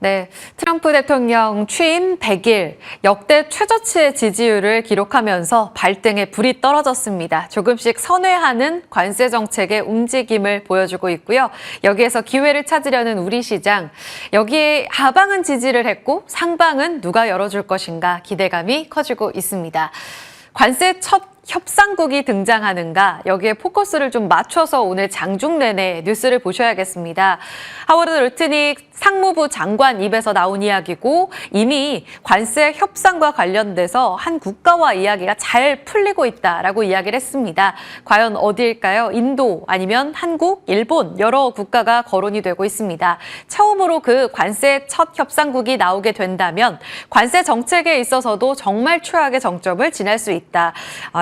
네, 트럼프 대통령 취임 100일 역대 최저치의 지지율을 기록하면서 발등에 불이 떨어졌습니다. 조금씩 선회하는 관세 정책의 움직임을 보여주고 있고요. 여기에서 기회를 찾으려는 우리 시장, 여기에 하방은 지지를 했고 상방은 누가 열어줄 것인가 기대감이 커지고 있습니다. 관세 첫 협상국이 등장하는가, 여기에 포커스를 좀 맞춰서 오늘 장중 내내 뉴스를 보셔야겠습니다. 하워드 룰트닉 상무부 장관 입에서 나온 이야기고, 이미 관세 협상과 관련돼서 한 국가와 이야기가 잘 풀리고 있다라고 이야기를 했습니다. 과연 어디일까요? 인도 아니면 한국, 일본 여러 국가가 거론이 되고 있습니다. 처음으로 그 관세 첫 협상국이 나오게 된다면 관세 정책에 있어서도 정말 최악의 정점을 지날 수 있다.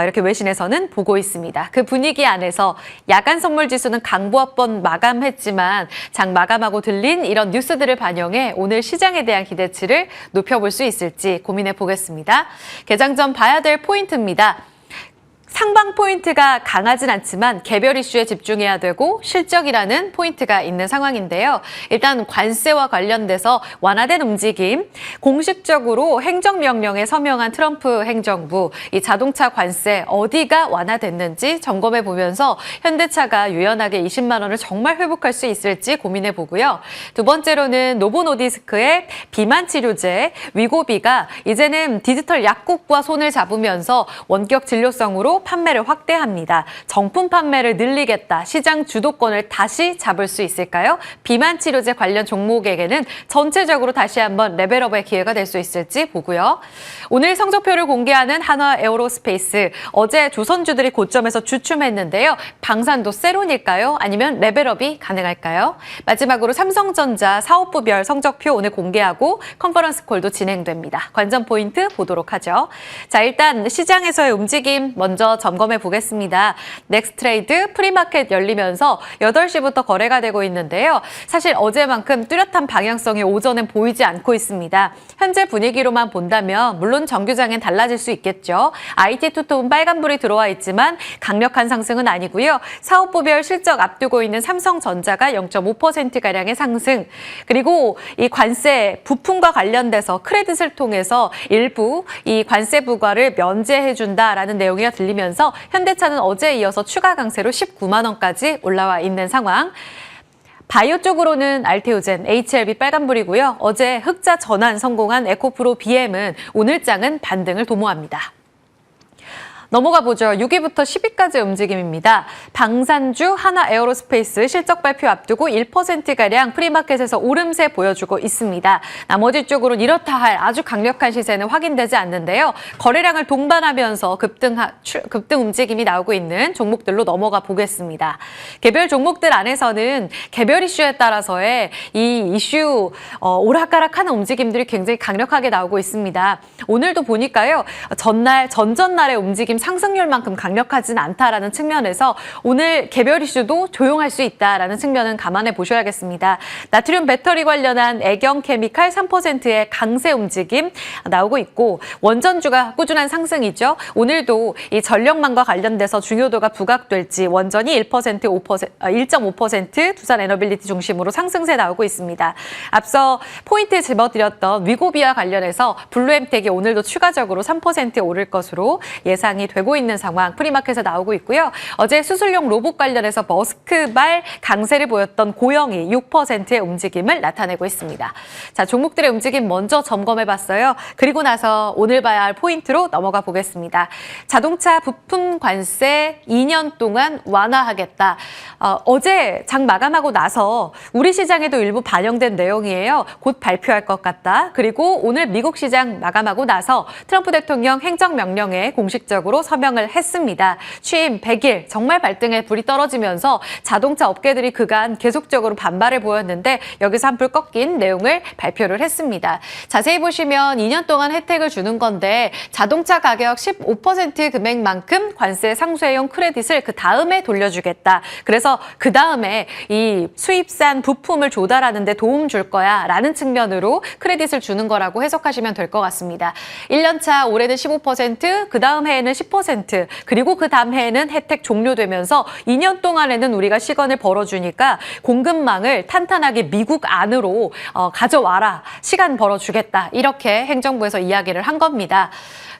이렇게 외신에서는 보고 있습니다. 그 분위기 안에서 야간 선물 지수는 강보합번 마감했지만 장 마감하고 들린 이런 뉴스들을 반영해 오늘 시장에 대한 기대치를 높여볼 수 있을지 고민해 보겠습니다. 개장 전 봐야 될 포인트입니다. 상방 포인트가 강하진 않지만 개별 이슈에 집중해야 되고 실적이라는 포인트가 있는 상황인데요. 일단 관세와 관련돼서 완화된 움직임, 공식적으로 행정명령에 서명한 트럼프 행정부, 이 자동차 관세 어디가 완화됐는지 점검해 보면서 현대차가 유연하게 20만 원을 정말 회복할 수 있을지 고민해 보고요. 두 번째로는 노보노디스크의 비만 치료제 위고비가 이제는 디지털 약국과 손을 잡으면서 원격 진료성으로 판매를 확대합니다. 정품 판매를 늘리겠다. 시장 주도권을 다시 잡을 수 있을까요? 비만 치료제 관련 종목에게는 전체적으로 다시 한번 레벨업의 기회가 될 수 있을지 보고요. 오늘 성적표를 공개하는 한화 에어로스페이스. 어제 조선주들이 고점에서 주춤했는데요. 방산도 세론일까요? 아니면 레벨업이 가능할까요? 마지막으로 삼성전자 사업부별 성적표 오늘 공개하고 컨퍼런스 콜도 진행됩니다. 관전 포인트 보도록 하죠. 자, 일단 시장에서의 움직임 먼저 점검해 보겠습니다. 넥스트레이드 프리마켓 열리면서 8시부터 거래가 되고 있는데요. 사실 어제만큼 뚜렷한 방향성이 오전엔 보이지 않고 있습니다. 현재 분위기로만 본다면 물론 정규장엔 달라질 수 있겠죠. IT 투톱은 빨간불이 들어와 있지만 강력한 상승은 아니고요. 사업부별 실적 앞두고 있는 삼성전자가 0.5%가량의 상승, 그리고 이 관세 부품과 관련돼서 크레딧을 통해서 일부 이 관세 부과를 면제해준다라는 내용이 들리면서 현대차는 어제에 이어서 추가 강세로 19만 원까지 올라와 있는 상황. 바이오 쪽으로는 알테오젠, HLB 빨간불이고요. 어제 흑자 전환 성공한 에코프로 BM은 오늘장은 반등을 도모합니다. 넘어가 보죠. 6위부터 10위까지 움직임입니다. 방산주 하나 에어로스페이스 실적 발표 앞두고 1%가량 프리마켓에서 오름세 보여주고 있습니다. 나머지 쪽으로는 이렇다 할 아주 강력한 시세는 확인되지 않는데요. 거래량을 동반하면서 급등 움직임이 나오고 있는 종목들로 넘어가 보겠습니다. 개별 종목들 안에서는 개별 이슈에 따라서의 이 이슈 오락가락하는 움직임들이 굉장히 강력하게 나오고 있습니다. 오늘도 보니까요. 전전날의 움직임 상승률만큼 강력하진 않다라는 측면에서 오늘 개별 이슈도 조용할 수 있다라는 측면은 감안해 보셔야겠습니다. 나트륨 배터리 관련한 애경케미칼 3%의 강세 움직임 나오고 있고, 원전주가 꾸준한 상승이죠. 오늘도 이 전력망과 관련돼서 중요도가 부각될지 원전이 1.5% 두산 에너빌리티 중심으로 상승세 나오고 있습니다. 앞서 포인트 집어드렸던 위고비와 관련해서 블루엠텍이 오늘도 추가적으로 3% 오를 것으로 예상이 되고 있는 상황 프리마켓에 나오고 있고요. 어제 수술용 로봇 관련해서 머스크발 강세를 보였던 고영이 6%의 움직임을 나타내고 있습니다. 자, 종목들의 움직임 먼저 점검해봤어요. 그리고 나서 오늘 봐야 할 포인트로 넘어가 보겠습니다. 자동차 부품 관세 2년 동안 완화하겠다. 어제 장 마감하고 나서 우리 시장에도 일부 반영된 내용이에요. 곧 발표할 것 같다. 그리고 오늘 미국 시장 마감하고 나서 트럼프 대통령 행정명령에 공식적으로 서명을 했습니다. 취임 100일 정말 발등에 불이 떨어지면서 자동차 업계들이 그간 계속적으로 반발을 보였는데 여기서 한풀 꺾인 내용을 발표를 했습니다. 자세히 보시면 2년 동안 혜택을 주는 건데 자동차 가격 15% 금액만큼 관세 상쇄용 크레딧을 그 다음에 돌려주겠다. 그래서 그 다음에 이 수입산 부품을 조달하는 데 도움 줄 거야 라는 측면으로 크레딧을 주는 거라고 해석하시면 될 것 같습니다. 1년 차 올해는 15%, 그 다음 해에는 10%, 그리고 그 다음 해에는 혜택 종료되면서 2년 동안에는 우리가 시간을 벌어주니까 공급망을 탄탄하게 미국 안으로 가져와라, 시간 벌어주겠다, 이렇게 행정부에서 이야기를 한 겁니다.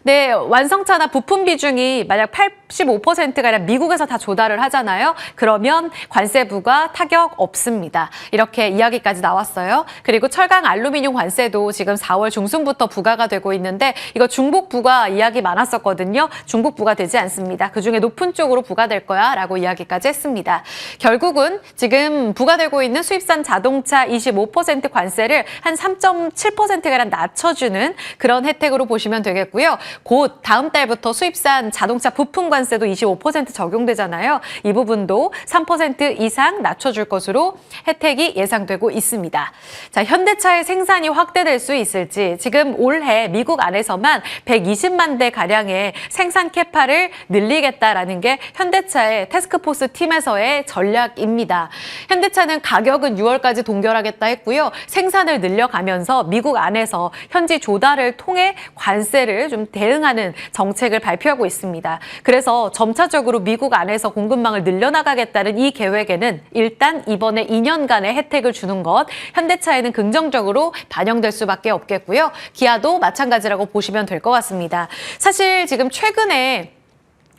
네, 완성차나 부품 비중이 만약 85%가량 미국에서 다 조달을 하잖아요. 그러면 관세부가 타격 없습니다. 이렇게 이야기까지 나왔어요. 그리고 철강 알루미늄 관세도 지금 4월 중순부터 부과가 되고 있는데 이거 중복 부과 이야기 많았었거든요. 중복 부과되지 않습니다. 그중에 높은 쪽으로 부과될 거야 라고 이야기까지 했습니다. 결국은 지금 부과되고 있는 수입산 자동차 25% 관세를 한 3.7%가량 낮춰주는 그런 혜택으로 보시면 되겠고요. 곧 다음 달부터 수입산 자동차 부품 관세도 25% 적용되잖아요. 이 부분도 3% 이상 낮춰줄 것으로 혜택이 예상되고 있습니다. 자, 현대차의 생산이 확대될 수 있을지, 지금 올해 미국 안에서만 120만 대 가량의 생산 캐파를 늘리겠다라는 게 현대차의 태스크포스 팀에서의 전략입니다. 현대차는 가격은 6월까지 동결하겠다 했고요. 생산을 늘려가면서 미국 안에서 현지 조달을 통해 관세를 좀 대응하는 정책을 발표하고 있습니다. 그래서 점차적으로 미국 안에서 공급망을 늘려나가겠다는 이 계획에는 일단 이번에 2년간의 혜택을 주는 것, 현대차에는 긍정적으로 반영될 수밖에 없겠고요. 기아도 마찬가지라고 보시면 될 것 같습니다. 사실 지금 최근에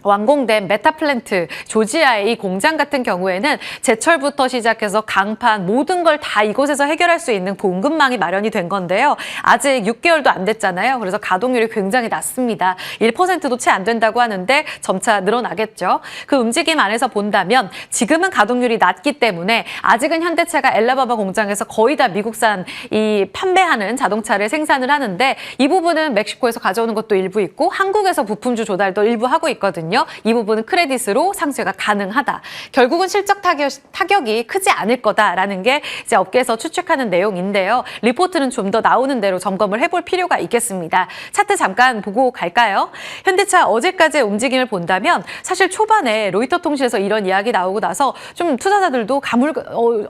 완공된 메타플랜트 조지아의 이 공장 같은 경우에는 제철부터 시작해서 강판 모든 걸 다 이곳에서 해결할 수 있는 공급망이 마련이 된 건데요. 아직 6개월도 안 됐잖아요. 그래서 가동률이 굉장히 낮습니다. 1%도 채 안 된다고 하는데 점차 늘어나겠죠. 그 움직임 안에서 본다면 지금은 가동률이 낮기 때문에 아직은 현대차가 엘라바마 공장에서 거의 다 미국산 이 판매하는 자동차를 생산을 하는데 이 부분은 멕시코에서 가져오는 것도 일부 있고 한국에서 부품주 조달도 일부 하고 있거든요. 이 부분은 크레딧으로 상쇄가 가능하다. 결국은 실적 타격이 크지 않을 거다라는 게 이제 업계에서 추측하는 내용인데요. 리포트는 좀 더 나오는 대로 점검을 해볼 필요가 있겠습니다. 차트 잠깐 보고 갈까요? 현대차 어제까지의 움직임을 본다면 사실 초반에 로이터 통신에서 이런 이야기 나오고 나서 좀 투자자들도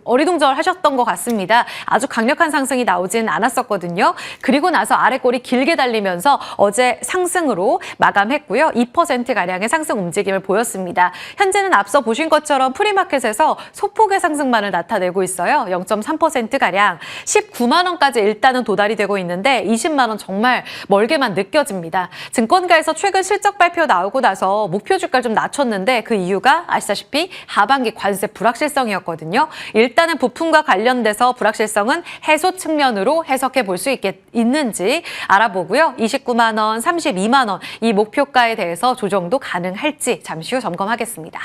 어리둥절하셨던 것 같습니다. 아주 강력한 상승이 나오진 않았었거든요. 그리고 나서 아래꼬리 길게 달리면서 어제 상승으로 마감했고요. 2%가량의 상승 움직임을 보였습니다. 현재는 앞서 보신 것처럼 프리마켓에서 소폭의 상승만을 나타내고 있어요. 0.3%가량 19만 원까지 일단은 도달이 되고 있는데 20만 원 정말 멀게만 느껴집니다. 증권가에서 최근 실적 발표 나오고 나서 목표 주가를 좀 낮췄는데 그 이유가 아시다시피 하반기 관세 불확실성이었거든요. 일단은 부품과 관련돼서 불확실성은 해소 측면으로 해석해 볼 수 있는지 알아보고요. 29만 원, 32만 원 이 목표가에 대해서 조정도 가능할지 잠시 후 점검하겠습니다.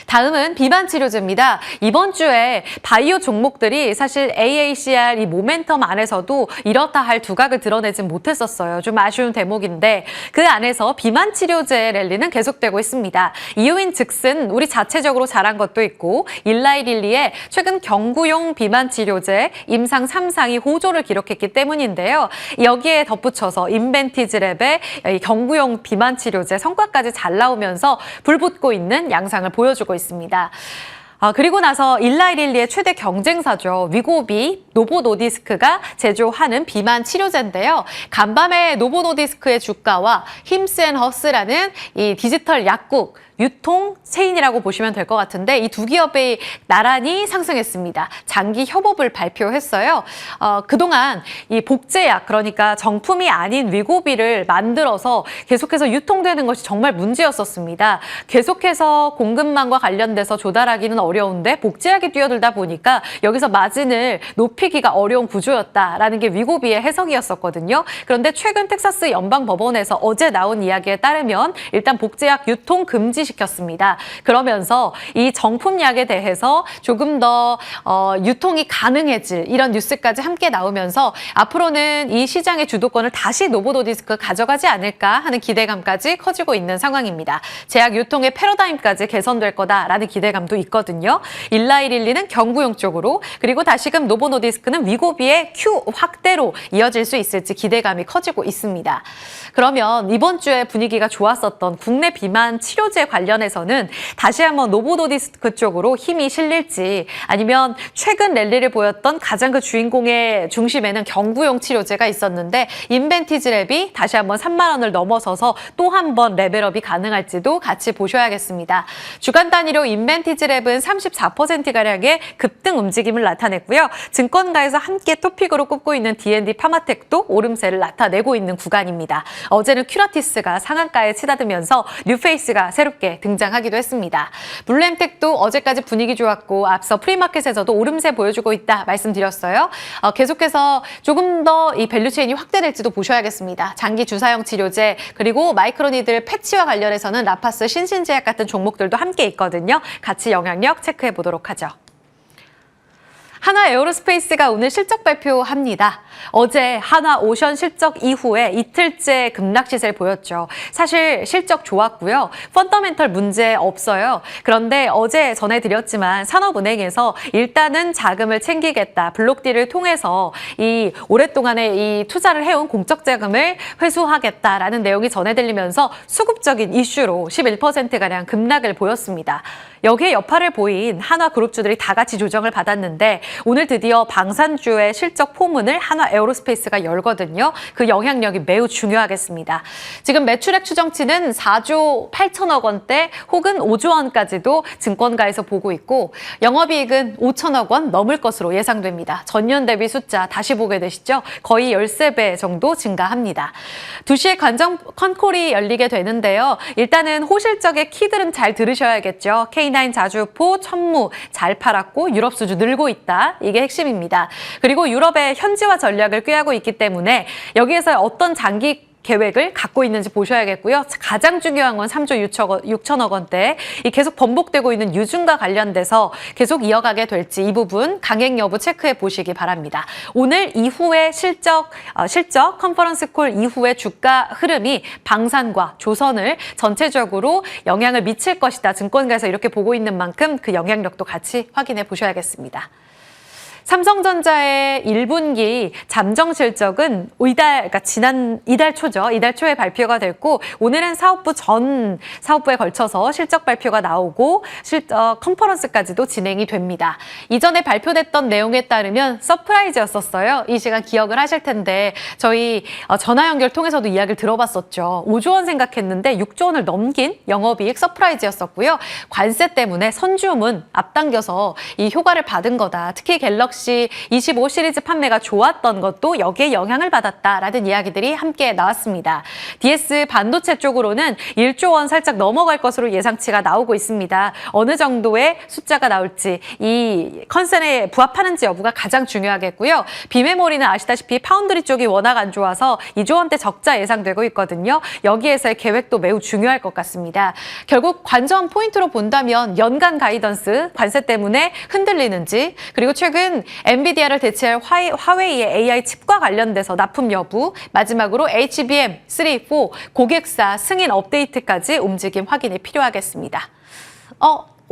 다음은 비만 치료제입니다. 이번 주에 바이오 종목들이 사실 AACR 이 모멘텀 안에서도 이렇다 할 두각을 드러내진 못했었어요. 좀 아쉬운 대목인데 그 안에서 비만 치료제 랠리는 계속되고 있습니다. 이유인 즉슨 우리 자체적으로 잘한 것도 있고 일라이릴리의 최근 경구용 비만 치료제 임상 3상이 호조를 기록했기 때문인데요. 여기에 덧붙여서 인벤티즈랩의 경구용 비만 치료제 성과까지 잘 나오면서 불붙고 있는 양상을 보여주고 있습니다. 그리고 나서 일라이릴리의 최대 경쟁사죠. 위고비, 노보노디스크가 제조하는 비만 치료제인데요. 간밤에 노보노디스크의 주가와 힘스앤허스라는 이 디지털 약국 유통 체인이라고 보시면 될 것 같은데 이 두 기업이 나란히 상승했습니다. 장기 협업을 발표했어요. 그동안 이 복제약, 그러니까 정품이 아닌 위고비를 만들어서 계속해서 유통되는 것이 정말 문제였었습니다. 계속해서 공급망과 관련돼서 조달하기는 어려운데 복제약이 뛰어들다 보니까 여기서 마진을 높이기가 어려운 구조였다라는 게 위고비의 해석이었었거든요. 그런데 최근 텍사스 연방법원에서 어제 나온 이야기에 따르면 일단 복제약 유통 금지시켰습니다. 그러면서 이 정품약에 대해서 조금 더 유통이 가능해질 이런 뉴스까지 함께 나오면서 앞으로는 이 시장의 주도권을 다시 노보노디스크가 가져가지 않을까 하는 기대감까지 커지고 있는 상황입니다. 제약 유통의 패러다임까지 개선될 거다라는 기대감도 있거든요. 일라이릴리는 경구용 쪽으로, 그리고 다시금 노보노디스크는 위고비의 Q 확대로 이어질 수 있을지 기대감이 커지고 있습니다. 그러면 이번 주에 분위기가 좋았었던 국내 비만 치료제 관련 관련해서는 다시 한번 노보노디스크 쪽으로 힘이 실릴지 아니면 최근 랠리를 보였던 가장 그 주인공의 중심에는 경구용 치료제가 있었는데 인벤티지랩이 다시 한번 3만 원을 넘어서서 또 한 번 레벨업이 가능할지도 같이 보셔야겠습니다. 주간 단위로 인벤티지랩은 34%가량의 급등 움직임을 나타냈고요. 증권가에서 함께 토픽으로 꼽고 있는 D&D 파마텍도 오름세를 나타내고 있는 구간입니다. 어제는 큐라티스가 상한가에 치닫으면서 뉴페이스가 새롭게 등장하기도 했습니다. 블루엠텍도 어제까지 분위기 좋았고 앞서 프리마켓에서도 오름세 보여주고 있다 말씀드렸어요. 계속해서 조금 더 이 밸류체인이 확대될지도 보셔야겠습니다. 장기 주사형 치료제 그리고 마이크로니들 패치와 관련해서는 라파스, 신신제약 같은 종목들도 함께 있거든요. 같이 영향력 체크해 보도록 하죠. 하나 에어로스페이스가 오늘 실적 발표합니다. 어제 하나 오션 실적 이후에 이틀째 급락 시세를 보였죠. 사실 실적 좋았고요. 펀더멘털 문제 없어요. 그런데 어제 전해드렸지만 산업은행에서 일단은 자금을 챙기겠다. 블록딜을 통해서 이 오랫동안에 이 투자를 해온 공적 자금을 회수하겠다라는 내용이 전해들리면서 수급적인 이슈로 11%가량 급락을 보였습니다. 여기에 여파를 보인 한화그룹주들이 다 같이 조정을 받았는데 오늘 드디어 방산주의 실적 포문을 한화 에어로스페이스가 열거든요. 그 영향력이 매우 중요하겠습니다. 지금 매출액 추정치는 4조 8천억 원대 혹은 5조 원까지도 증권가에서 보고 있고 영업이익은 5천억 원 넘을 것으로 예상됩니다. 전년 대비 숫자 다시 보게 되시죠? 거의 13배 정도 증가합니다. 2시에 관전 컨콜이 열리게 되는데요. 일단은 호실적의 키들은 잘 들으셔야겠죠. K9 자주포, 천무 잘 팔았고 유럽 수주 늘고 있다. 이게 핵심입니다. 그리고 유럽의 현지화 전략을 꾀하고 있기 때문에 여기에서 어떤 장기 계획을 갖고 있는지 보셔야겠고요. 가장 중요한 건 3조 6천억 원대 이 계속 번복되고 있는 유증과 관련돼서 계속 이어가게 될지 이 부분 강행 여부 체크해 보시기 바랍니다. 오늘 이후에 실적 컨퍼런스 콜 이후에 주가 흐름이 방산과 조선을 전체적으로 영향을 미칠 것이다. 증권가에서 이렇게 보고 있는 만큼 그 영향력도 같이 확인해 보셔야겠습니다. 삼성전자의 1분기 잠정 실적은 그러니까 지난 이달 초죠. 이달 초에 발표가 됐고 오늘은 사업부 전 사업부에 걸쳐서 실적 발표가 나오고 컨퍼런스까지도 진행이 됩니다. 이전에 발표됐던 내용에 따르면 서프라이즈였었어요. 이 시간 기억을 하실 텐데 저희 전화 연결 통해서도 이야기를 들어봤었죠. 5조 원 생각했는데 6조 원을 넘긴 영업이익 서프라이즈였었고요. 관세 때문에 선주문 앞당겨서 이 효과를 받은 거다. 특히 갤럭시 25 시리즈 판매가 좋았던 것도 여기에 영향을 받았다라는 이야기들이 함께 나왔습니다. DS 반도체 쪽으로는 1조 원 살짝 넘어갈 것으로 예상치가 나오고 있습니다. 어느 정도의 숫자가 나올지 이 컨센에 부합하는지 여부가 가장 중요하겠고요. 비메모리는 아시다시피 파운드리 쪽이 워낙 안 좋아서 2조 원대 적자 예상되고 있거든요. 여기에서의 계획도 매우 중요할 것 같습니다. 결국 관전 포인트로 본다면 연간 가이던스 관세 때문에 흔들리는지 그리고 최근 엔비디아를 대체할 화웨이의 AI 칩과 관련돼서 납품 여부, 마지막으로 HBM 3, 4 고객사 승인 업데이트까지 움직임 확인이 필요하겠습니다.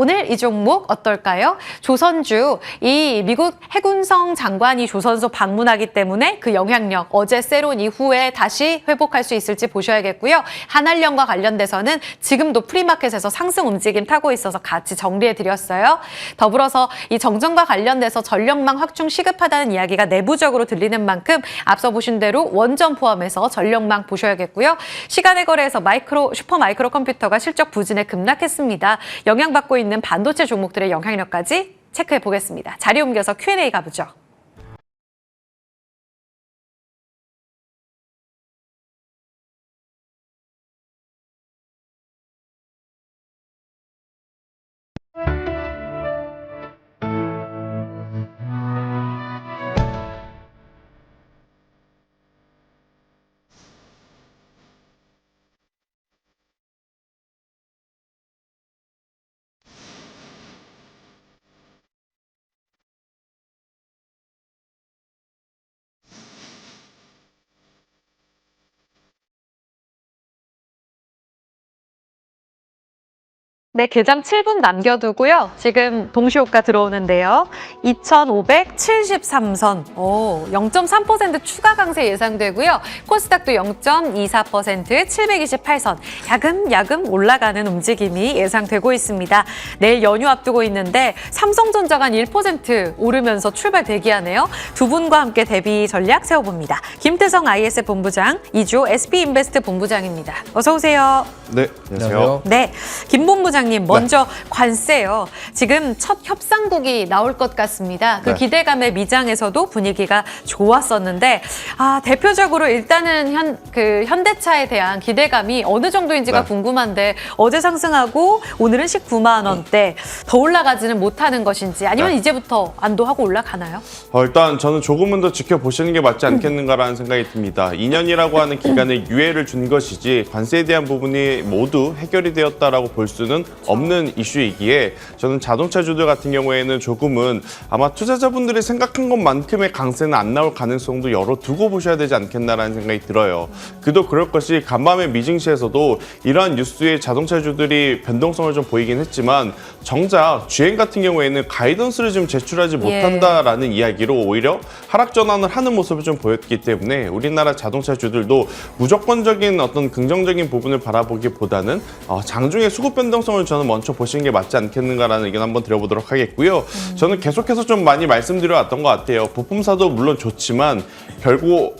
오늘 이 종목 어떨까요? 조선주, 이 미국 해군성 장관이 조선소 방문하기 때문에 그 영향력 어제 세론 이후에 다시 회복할 수 있을지 보셔야겠고요. 한알령과 관련돼서는 지금도 프리마켓에서 상승 움직임 타고 있어서 같이 정리해드렸어요. 더불어서 이 정전과 관련돼서 전력망 확충 시급하다는 이야기가 내부적으로 들리는 만큼 앞서 보신 대로 원전 포함해서 전력망 보셔야겠고요. 시간의 거래에서 슈퍼 마이크로 컴퓨터가 실적 부진에 급락했습니다. 영향받고 있는 반도체 종목들의 영향력까지 체크해 보겠습니다. 자리 옮겨서 Q&A 가보죠. 네, 개장 7분 남겨두고요. 지금 동시호가 들어오는데요. 2,573선. 0.3% 추가 강세 예상되고요. 코스닥도 0.24%, 728선. 야금야금 올라가는 움직임이 예상되고 있습니다. 내일 연휴 앞두고 있는데 삼성전자가 한 1% 오르면서 출발 대기하네요. 두 분과 함께 대비 전략 세워봅니다. 김태성 IS 본부장, 이주호 SB인베스트 본부장입니다. 어서 오세요. 네, 안녕하세요. 네, 김 본부장님 먼저 관세요. 지금 첫 협상국이 나올 것 같습니다. 그 기대감에 미장에서도 분위기가 좋았었는데 대표적으로 일단은 현대차에 대한 기대감이 어느 정도인지가 궁금한데 어제 상승하고 오늘은 19만 원대 더 올라가지는 못하는 것인지 아니면 이제부터 안도하고 올라가나요? 일단 저는 조금은 더 지켜보시는 게 맞지 않겠는가라는 생각이 듭니다. 2년이라고 하는 기간에 유예를 준 것이지 관세에 대한 부분이 모두 해결이 되었다라고 볼 수는 없는 이슈이기에 저는 자동차주들 같은 경우에는 조금은 아마 투자자분들이 생각한 것만큼의 강세는 안 나올 가능성도 열어두고 보셔야 되지 않겠나라는 생각이 들어요. 그도 그럴 것이 간밤에 미증시에서도 이러한 뉴스에 자동차주들이 변동성을 좀 보이긴 했지만 정작 GM 같은 경우에는 가이던스를 좀 제출하지 못한다라는 이야기로 오히려 하락 전환을 하는 모습을 좀 보였기 때문에 우리나라 자동차주들도 무조건적인 어떤 긍정적인 부분을 바라보기보다는 장중에 수급 변동성을 저는 먼저 보시는 게 맞지 않겠는가라는 의견 한번 드려보도록 하겠고요. 저는 계속해서 좀 많이 말씀드려왔던 것 같아요. 부품사도 물론 좋지만 결국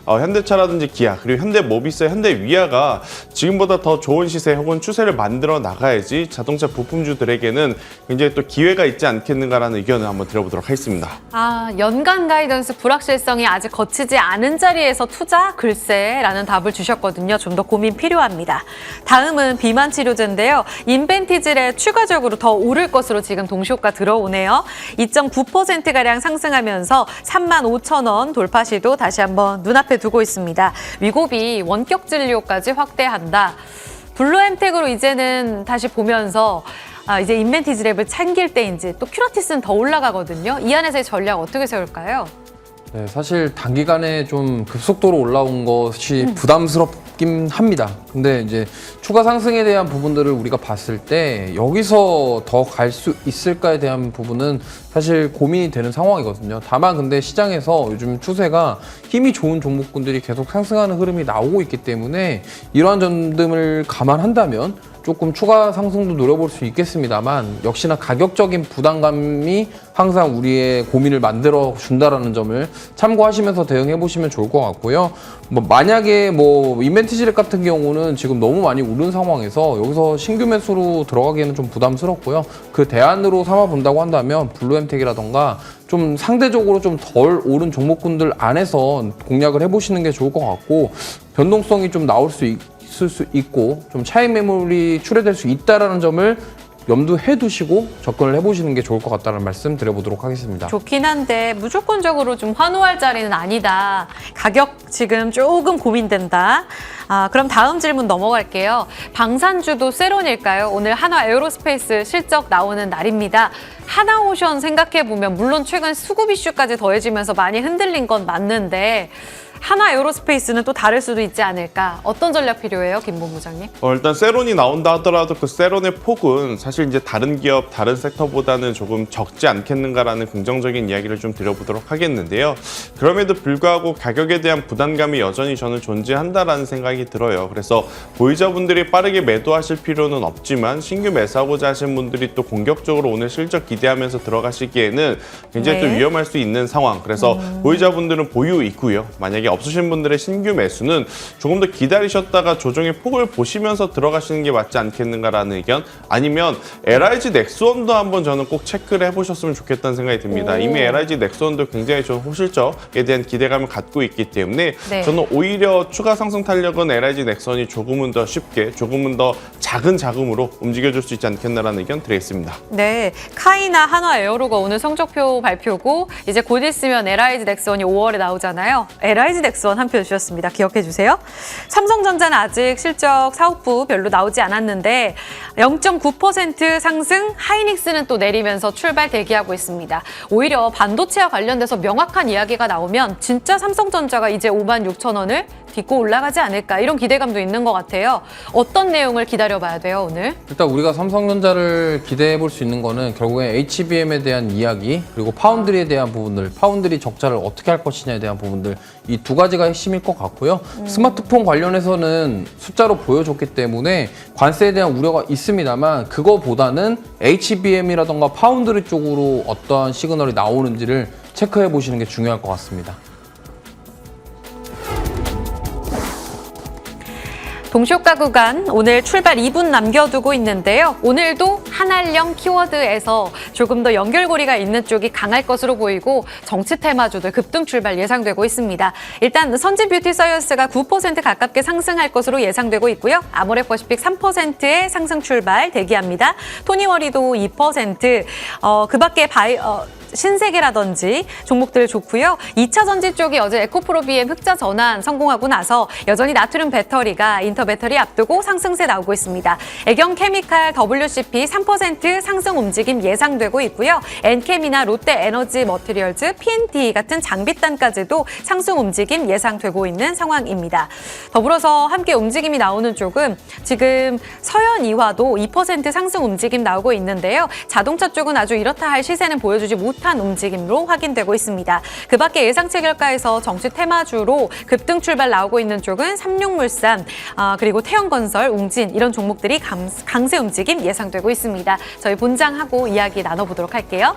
현대차라든지 기아 그리고 현대모비스, 현대위아가 지금보다 더 좋은 시세 혹은 추세를 만들어 나가야지 자동차 부품주들에게는 굉장히 또 기회가 있지 않겠는가라는 의견을 한번 드려보도록 하겠습니다. 연간 가이던스 불확실성이 아직 거치지 않은 자리에서 투자? 글쎄라는 답을 주셨거든요. 좀 더 고민 필요합니다. 다음은 비만 치료제인데요. 인벤티질에 추가적으로 더 오를 것으로 지금 동시호가 들어오네요. 2.9%가량 상승하면서 35,000원 돌파 시도 다시 한번 눈앞에 두고 있습니다. 위고비 원격 진료까지 확대한다. 블루엠텍으로 이제는 다시 보면서 이제 인벤티지랩을 챙길 때인지 또 큐라티스는 더 올라가거든요. 이 안에서의 전략 어떻게 세울까요? 네, 사실 단기간에 좀 급속도로 올라온 것이 부담스럽긴 합니다. 근데 이제 추가 상승에 대한 부분들을 우리가 봤을 때 여기서 더 갈 수 있을까에 대한 부분은 사실 고민이 되는 상황이거든요. 다만 근데 시장에서 요즘 추세가 힘이 좋은 종목군들이 계속 상승하는 흐름이 나오고 있기 때문에 이러한 점들을 감안한다면 조금 추가 상승도 노려볼 수 있겠습니다만 역시나 가격적인 부담감이 항상 우리의 고민을 만들어 준다라는 점을 참고하시면서 대응해 보시면 좋을 것 같고요. 만약에 인벤티지랩 같은 경우는 지금 너무 많이 오른 상황에서 여기서 신규 매수로 들어가기에는 좀 부담스럽고요. 그 대안으로 삼아 본다고 한다면 블루엠텍이라던가 좀 상대적으로 좀 덜 오른 종목군들 안에서 공략을 해보시는 게 좋을 것 같고 변동성이 좀 나올 수 있을 수 있고 좀 차익 매물이 출회될 수 있다라는 점을 염두해 두시고 접근을 해보시는 게 좋을 것 같다는 말씀 드려보도록 하겠습니다. 좋긴 한데 무조건적으로 좀 환호할 자리는 아니다. 가격 지금 조금 고민된다. 그럼 다음 질문 넘어갈게요. 방산주도 세론일까요? 오늘 한화 에어로스페이스 실적 나오는 날입니다. 하나오션 생각해보면 물론 최근 수급 이슈까지 더해지면서 많이 흔들린 건 맞는데 하나 에어로스페이스는 또 다를 수도 있지 않을까? 어떤 전략 필요해요, 김 본부장님? 일단 세론이 나온다 하더라도 그 세론의 폭은 사실 이제 다른 기업, 다른 섹터보다는 조금 적지 않겠는가라는 긍정적인 이야기를 좀 드려보도록 하겠는데요. 그럼에도 불구하고 가격에 대한 부담감이 여전히 저는 존재한다라는 생각이 들어요. 그래서 보유자분들이 빠르게 매도하실 필요는 없지만 신규 매수하고자 하시는 분들이 또 공격적으로 오늘 실적 기대하면서 들어가시기에는 굉장히 또 위험할 수 있는 상황. 그래서 보유자분들은 보유 있고요. 만약에 없으신 분들의 신규 매수는 조금 더 기다리셨다가 조정의 폭을 보시면서 들어가시는 게 맞지 않겠는가라는 의견, 아니면 LIG 넥스원도 한번 저는 꼭 체크를 해보셨으면 좋겠다는 생각이 듭니다. 이미 LIG 넥스원도 굉장히 좋은 호실적에 대한 기대감을 갖고 있기 때문에 저는 오히려 추가 상승 탄력은 LIG 넥스원이 조금은 더 쉽게, 조금은 더 작은 자금으로 움직여줄 수 있지 않겠나라는 의견 드리겠습니다. 네, 카이나 한화 에어로가 오늘 성적표 발표고 이제 곧 있으면 LIG 넥스원이 5월에 나오잖아요. LIG 넥스원 한 표 주셨습니다. 기억해 주세요. 삼성전자는 아직 실적 사업부 별로 나오지 않았는데 0.9% 상승, 하이닉스는 또 내리면서 출발 대기하고 있습니다. 오히려 반도체와 관련돼서 명확한 이야기가 나오면 진짜 삼성전자가 이제 56,000원을 딛고 올라가지 않을까 이런 기대감도 있는 것 같아요. 어떤 내용을 기다려봐야 돼요, 오늘? 일단 우리가 삼성전자를 기대해 볼 수 있는 거는 결국에 HBM에 대한 이야기, 그리고 파운드리에 대한 부분들, 파운드리 적자를 어떻게 할 것이냐에 대한 부분들, 이 두 가지가 핵심일 것 같고요. 스마트폰 관련해서는 숫자로 보여줬기 때문에 관세에 대한 우려가 있습니다만, 그거보다는 HBM이라던가 파운드리 쪽으로 어떠한 시그널이 나오는지를 체크해 보시는 게 중요할 것 같습니다. 동시효과 구간 오늘 출발 2분 남겨두고 있는데요. 오늘도 한알령 키워드에서 조금 더 연결고리가 있는 쪽이 강할 것으로 보이고 정치 테마주들 급등 출발 예상되고 있습니다. 일단 선진 뷰티 사이언스가 9% 가깝게 상승할 것으로 예상되고 있고요. 아모레퍼시픽 3%의 상승 출발 대기합니다. 토니워리도 2%, 그 밖에 신세계라든지 종목들 좋고요. 2차 전지 쪽이 어제 에코프로 BM 흑자 전환 성공하고 나서 여전히 나트륨 배터리가 인터 배터리 앞두고 상승세 나오고 있습니다. 애경 케미칼 WCP 3% 상승 움직임 예상되고 있고요. 엔캠이나 롯데 에너지 머티리얼즈, PNT 같은 장비단까지도 상승 움직임 예상되고 있는 상황입니다. 더불어서 함께 움직임이 나오는 쪽은 지금 서현이화도 2% 상승 움직임 나오고 있는데요. 자동차 쪽은 아주 이렇다 할 시세는 보여주지 못한 움직임으로 확인되고 있습니다. 그 밖에 예상치 결과에서 정치 테마주로 급등 출발 나오고 있는 쪽은 삼육물산, 그리고 태영건설, 웅진 이런 종목들이 강세 움직임 예상되고 있습니다. 저희 본장하고 이야기 나눠보도록 할게요.